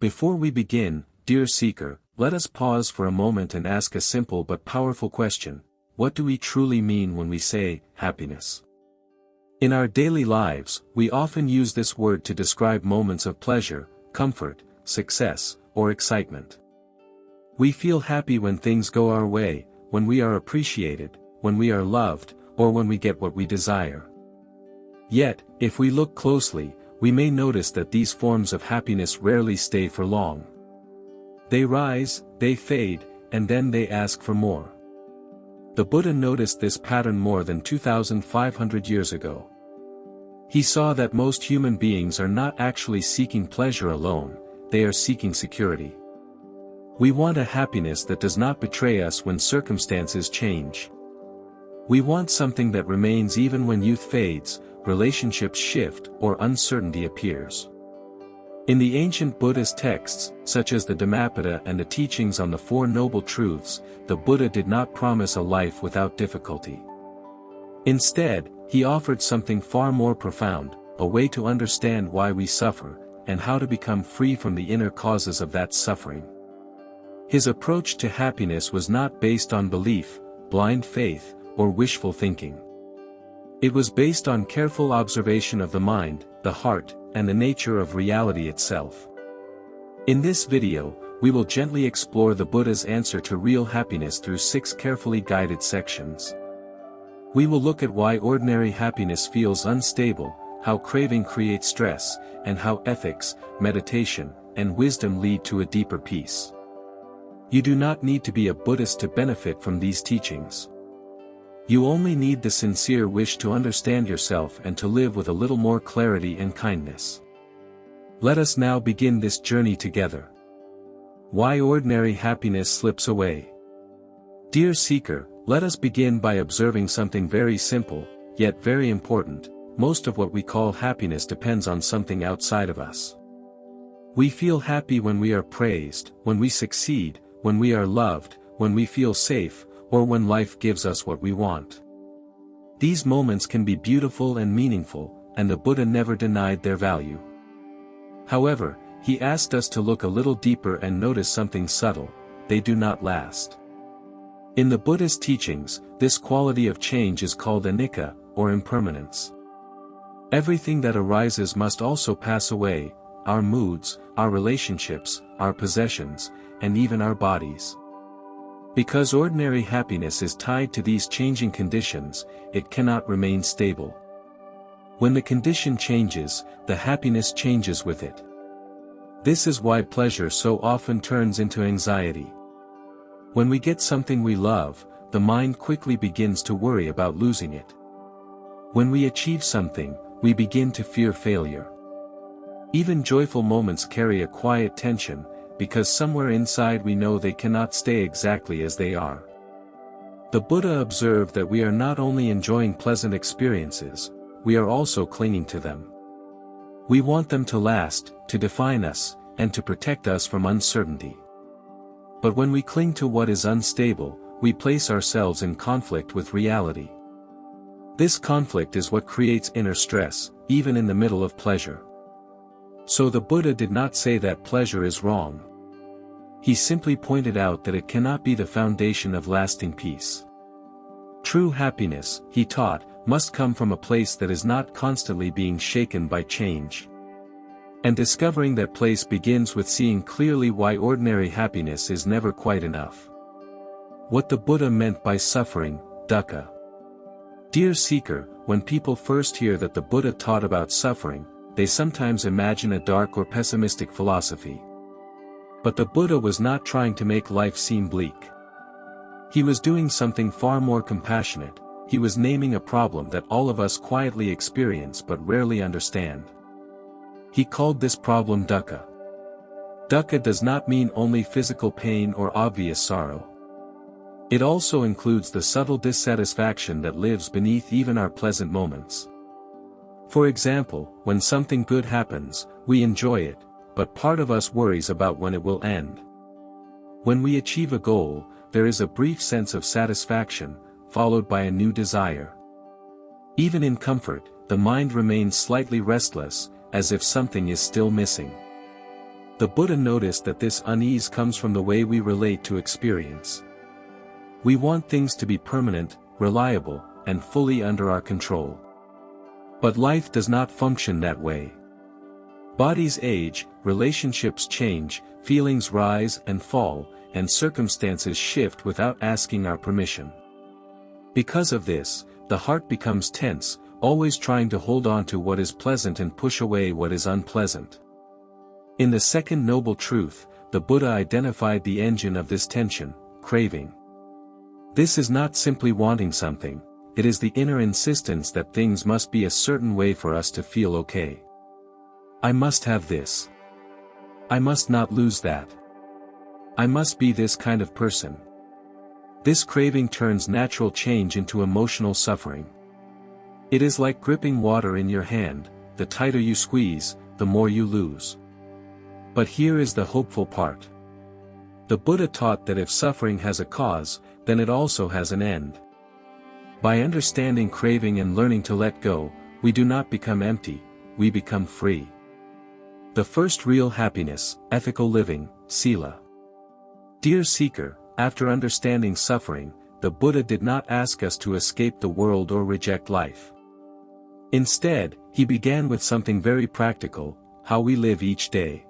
Before we begin, dear seeker, let us pause for a moment and ask a simple but powerful question. What do we truly mean when we say, happiness? In our daily lives, we often use this word to describe moments of pleasure, comfort, success, or excitement. We feel happy when things go our way, when we are appreciated, when we are loved, or when we get what we desire. Yet, if we look closely, we may notice that these forms of happiness rarely stay for long. They rise, they fade, and then they ask for more. The Buddha noticed this pattern more than 2,500 years ago. He saw that most human beings are not actually seeking pleasure alone, they are seeking security. We want a happiness that does not betray us when circumstances change. We want something that remains even when youth fades, relationships shift, or uncertainty appears. In the ancient Buddhist texts, such as the Dhammapada and the teachings on the Four Noble Truths, the Buddha did not promise a life without difficulty. Instead, he offered something far more profound, a way to understand why we suffer, and how to become free from the inner causes of that suffering. His approach to happiness was not based on belief, blind faith, or wishful thinking. It was based on careful observation of the mind, the heart, and the nature of reality itself. In this video, we will gently explore the Buddha's answer to real happiness through 6 carefully guided sections. We will look at why ordinary happiness feels unstable, how craving creates stress, and how ethics, meditation, and wisdom lead to a deeper peace. You do not need to be a Buddhist to benefit from these teachings. You only need the sincere wish to understand yourself and to live with a little more clarity and kindness. Let us now begin this journey together. Why ordinary happiness slips away. Dear seeker, let us begin by observing something very simple, yet very important. Most of what we call happiness depends on something outside of us. We feel happy when we are praised, when we succeed, when we are loved, when we feel safe, or when life gives us what we want. These moments can be beautiful and meaningful, and the Buddha never denied their value. However, he asked us to look a little deeper and notice something subtle: they do not last. In the Buddhist teachings, this quality of change is called anicca, or impermanence. Everything that arises must also pass away: our moods, our relationships, our possessions, and even our bodies. Because ordinary happiness is tied to these changing conditions, it cannot remain stable. When the condition changes, the happiness changes with it. This is why pleasure so often turns into anxiety. When we get something we love, the mind quickly begins to worry about losing it. When we achieve something, we begin to fear failure. Even joyful moments carry a quiet tension, because somewhere inside we know they cannot stay exactly as they are. The Buddha observed that we are not only enjoying pleasant experiences, we are also clinging to them. We want them to last, to define us, and to protect us from uncertainty. But when we cling to what is unstable, we place ourselves in conflict with reality. This conflict is what creates inner stress, even in the middle of pleasure. So the Buddha did not say that pleasure is wrong. He simply pointed out that it cannot be the foundation of lasting peace. True happiness, he taught, must come from a place that is not constantly being shaken by change. And discovering that place begins with seeing clearly why ordinary happiness is never quite enough. What the Buddha meant by suffering, dukkha. Dear seeker, when people first hear that the Buddha taught about suffering, they sometimes imagine a dark or pessimistic philosophy. But the Buddha was not trying to make life seem bleak. He was doing something far more compassionate. He was naming a problem that all of us quietly experience but rarely understand. He called this problem dukkha. Dukkha does not mean only physical pain or obvious sorrow. It also includes the subtle dissatisfaction that lives beneath even our pleasant moments. For example, when something good happens, we enjoy it, but part of us worries about when it will end. When we achieve a goal, there is a brief sense of satisfaction, followed by a new desire. Even in comfort, the mind remains slightly restless, as if something is still missing. The Buddha noticed that this unease comes from the way we relate to experience. We want things to be permanent, reliable, and fully under our control. But life does not function that way. Bodies age, relationships change, feelings rise and fall, and circumstances shift without asking our permission. Because of this, the heart becomes tense, always trying to hold on to what is pleasant and push away what is unpleasant. In the second noble truth, the Buddha identified the engine of this tension, craving. This is not simply wanting something, it is the inner insistence that things must be a certain way for us to feel okay. I must have this. I must not lose that. I must be this kind of person. This craving turns natural change into emotional suffering. It is like gripping water in your hand, the tighter you squeeze, the more you lose. But here is the hopeful part. The Buddha taught that if suffering has a cause, then it also has an end. By understanding craving and learning to let go, we do not become empty, we become free. The first real happiness, ethical living, sila. Dear seeker, after understanding suffering, the Buddha did not ask us to escape the world or reject life. Instead, he began with something very practical, how we live each day.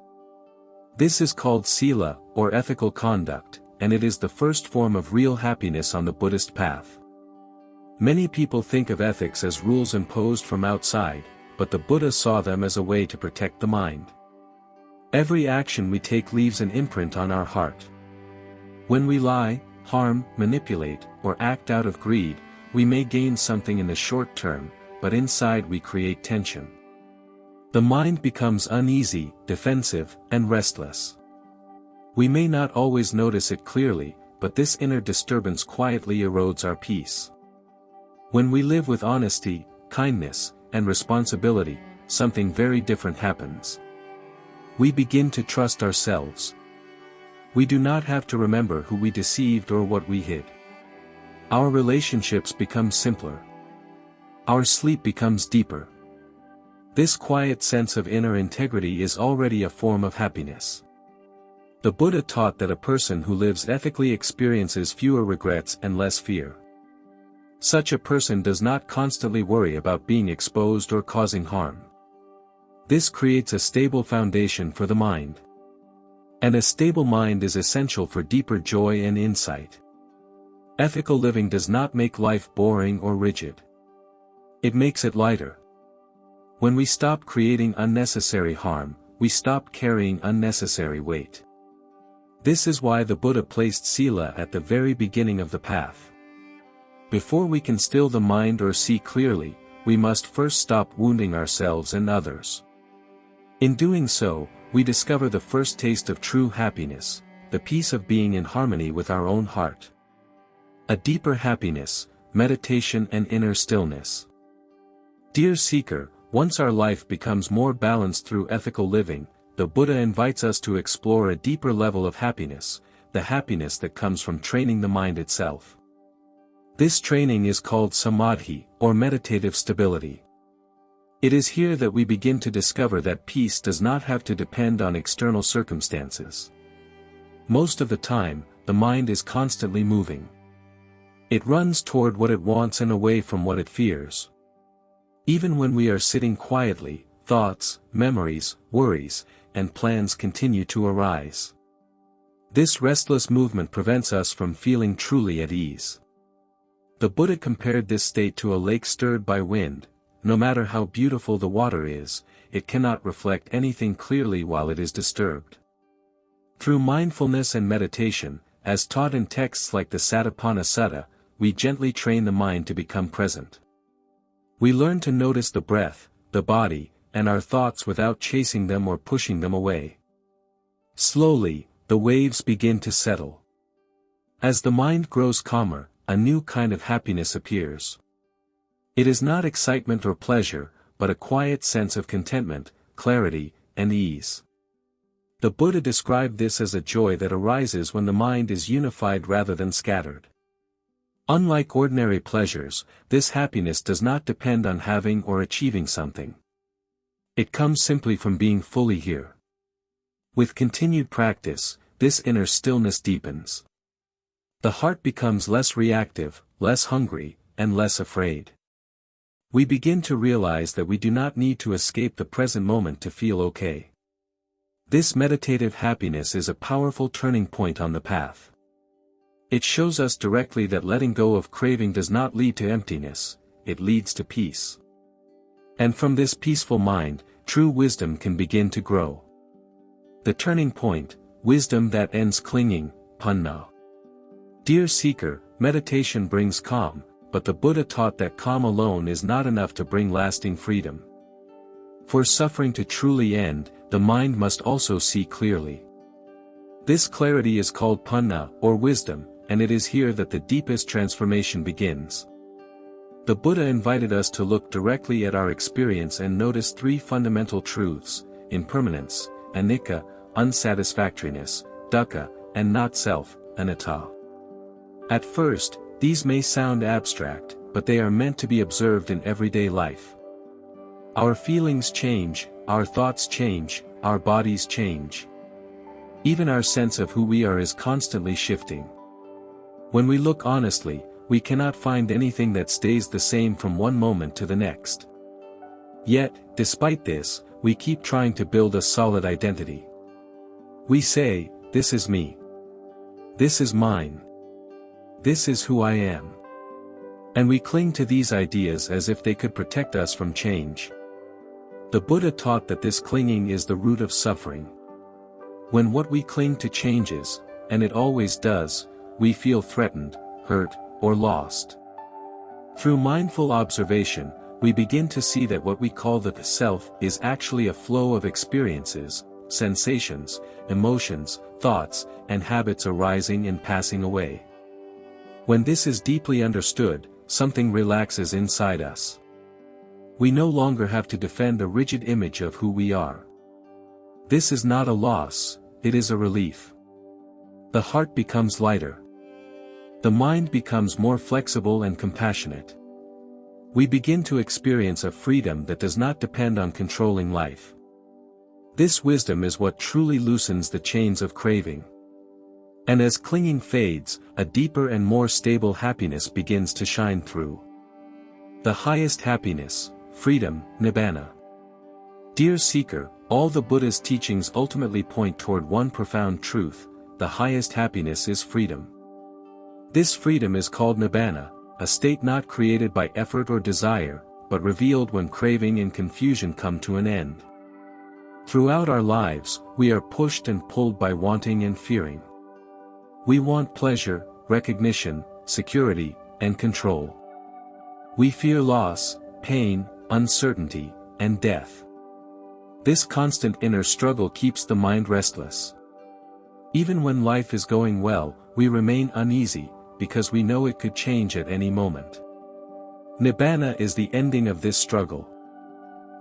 This is called sila, or ethical conduct, and it is the first form of real happiness on the Buddhist path. Many people think of ethics as rules imposed from outside, but the Buddha saw them as a way to protect the mind. Every action we take leaves an imprint on our heart. When we lie, harm, manipulate, or act out of greed, we may gain something in the short term, but inside we create tension. The mind becomes uneasy, defensive, and restless. We may not always notice it clearly, but this inner disturbance quietly erodes our peace. When we live with honesty, kindness, and responsibility, something very different happens. We begin to trust ourselves. We do not have to remember who we deceived or what we hid. Our relationships become simpler. Our sleep becomes deeper. This quiet sense of inner integrity is already a form of happiness. The Buddha taught that a person who lives ethically experiences fewer regrets and less fear. Such a person does not constantly worry about being exposed or causing harm. This creates a stable foundation for the mind. And a stable mind is essential for deeper joy and insight. Ethical living does not make life boring or rigid. It makes it lighter. When we stop creating unnecessary harm, we stop carrying unnecessary weight. This is why the Buddha placed sila at the very beginning of the path. Before we can still the mind or see clearly, we must first stop wounding ourselves and others. In doing so, we discover the first taste of true happiness, the peace of being in harmony with our own heart. A deeper happiness, meditation and inner stillness. Dear seeker, once our life becomes more balanced through ethical living, the Buddha invites us to explore a deeper level of happiness, the happiness that comes from training the mind itself. This training is called samadhi, or meditative stability. It is here that we begin to discover that peace does not have to depend on external circumstances. Most of the time, the mind is constantly moving. It runs toward what it wants and away from what it fears. Even when we are sitting quietly, thoughts, memories, worries, and plans continue to arise. This restless movement prevents us from feeling truly at ease. The Buddha compared this state to a lake stirred by wind. No matter how beautiful the water is, it cannot reflect anything clearly while it is disturbed. Through mindfulness and meditation, as taught in texts like the Satipatthana Sutta, we gently train the mind to become present. We learn to notice the breath, the body, and our thoughts without chasing them or pushing them away. Slowly, the waves begin to settle. As the mind grows calmer, a new kind of happiness appears. It is not excitement or pleasure, but a quiet sense of contentment, clarity, and ease. The Buddha described this as a joy that arises when the mind is unified rather than scattered. Unlike ordinary pleasures, this happiness does not depend on having or achieving something. It comes simply from being fully here. With continued practice, this inner stillness deepens. The heart becomes less reactive, less hungry, and less afraid. We begin to realize that we do not need to escape the present moment to feel okay. This meditative happiness is a powerful turning point on the path. It shows us directly that letting go of craving does not lead to emptiness, it leads to peace. And from this peaceful mind, true wisdom can begin to grow. The turning point, wisdom that ends clinging, panna. Dear seeker, meditation brings calm, but the Buddha taught that calm alone is not enough to bring lasting freedom. For suffering to truly end, the mind must also see clearly. This clarity is called panna, or wisdom, and it is here that the deepest transformation begins. The Buddha invited us to look directly at our experience and notice three fundamental truths: impermanence, anicca, unsatisfactoriness, dukkha, and not self, anatta. At first, these may sound abstract, but they are meant to be observed in everyday life. Our feelings change, our thoughts change, our bodies change. Even our sense of who we are is constantly shifting. When we look honestly, we cannot find anything that stays the same from one moment to the next. Yet, despite this, we keep trying to build a solid identity. We say, "This is me. This is mine. This is who I am." And we cling to these ideas as if they could protect us from change. The Buddha taught that this clinging is the root of suffering. When what we cling to changes, and it always does, we feel threatened, hurt, or lost. Through mindful observation, we begin to see that what we call the self is actually a flow of experiences, sensations, emotions, thoughts, and habits arising and passing away. When this is deeply understood, something relaxes inside us. We no longer have to defend a rigid image of who we are. This is not a loss, it is a relief. The heart becomes lighter. The mind becomes more flexible and compassionate. We begin to experience a freedom that does not depend on controlling life. This wisdom is what truly loosens the chains of craving. And as clinging fades, a deeper and more stable happiness begins to shine through. The highest happiness, freedom, nibbana. Dear seeker, all the Buddha's teachings ultimately point toward one profound truth: the highest happiness is freedom. This freedom is called nibbana, a state not created by effort or desire, but revealed when craving and confusion come to an end. Throughout our lives, we are pushed and pulled by wanting and fearing. We want pleasure, recognition, security, and control. We fear loss, pain, uncertainty, and death. This constant inner struggle keeps the mind restless. Even when life is going well, we remain uneasy, because we know it could change at any moment. Nibbana is the ending of this struggle.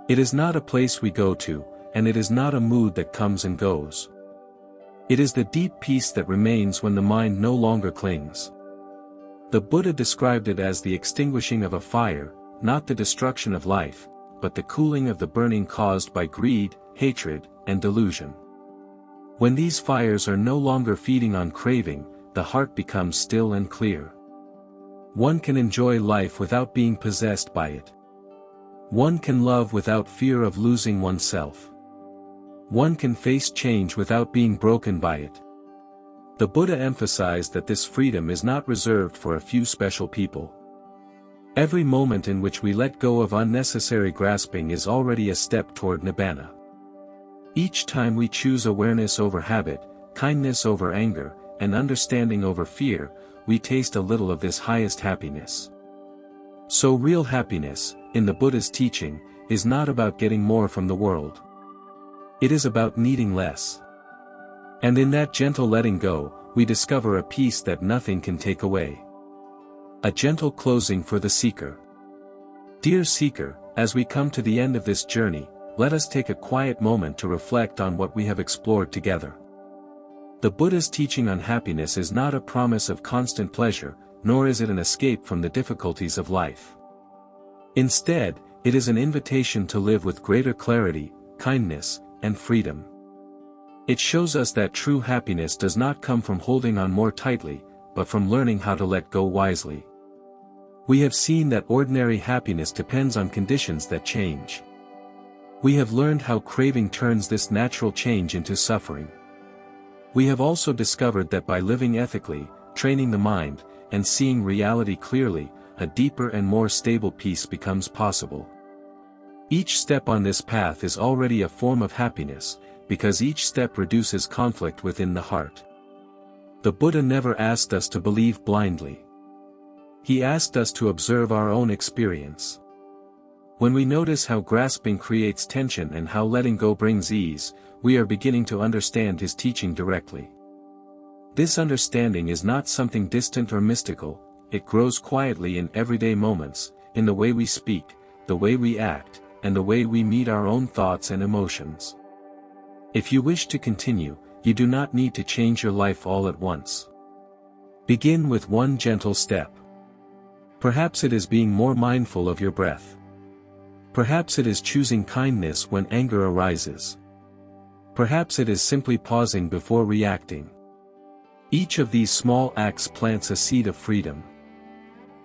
It is not a place we go to, and it is not a mood that comes and goes. It is the deep peace that remains when the mind no longer clings. The Buddha described it as the extinguishing of a fire, not the destruction of life, but the cooling of the burning caused by greed, hatred, and delusion. When these fires are no longer feeding on craving, the heart becomes still and clear. One can enjoy life without being possessed by it. One can love without fear of losing oneself. One can face change without being broken by it. The Buddha emphasized that this freedom is not reserved for a few special people. Every moment in which we let go of unnecessary grasping is already a step toward nibbana. Each time we choose awareness over habit, kindness over anger, and understanding over fear, we taste a little of this highest happiness. So real happiness, in the Buddha's teaching, is not about getting more from the world. It is about needing less. And in that gentle letting go, we discover a peace that nothing can take away. A gentle closing for the seeker. Dear seeker, as we come to the end of this journey, let us take a quiet moment to reflect on what we have explored together. The Buddha's teaching on happiness is not a promise of constant pleasure, nor is it an escape from the difficulties of life. Instead, it is an invitation to live with greater clarity, kindness, and freedom. It shows us that true happiness does not come from holding on more tightly, but from learning how to let go wisely. We have seen that ordinary happiness depends on conditions that change. We have learned how craving turns this natural change into suffering. We have also discovered that by living ethically, training the mind, and seeing reality clearly, a deeper and more stable peace becomes possible. Each step on this path is already a form of happiness, because each step reduces conflict within the heart. The Buddha never asked us to believe blindly. He asked us to observe our own experience. When we notice how grasping creates tension and how letting go brings ease, we are beginning to understand his teaching directly. This understanding is not something distant or mystical, it grows quietly in everyday moments, in the way we speak, the way we act, and the way we meet our own thoughts and emotions. If you wish to continue, you do not need to change your life all at once. Begin with one gentle step. Perhaps it is being more mindful of your breath. Perhaps it is choosing kindness when anger arises. Perhaps it is simply pausing before reacting. Each of these small acts plants a seed of freedom.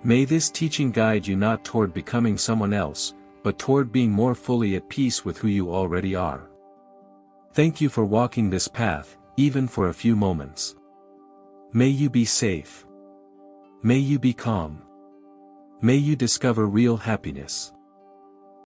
May this teaching guide you not toward becoming someone else, but toward being more fully at peace with who you already are. Thank you for walking this path, even for a few moments. May you be safe. May you be calm. May you discover real happiness.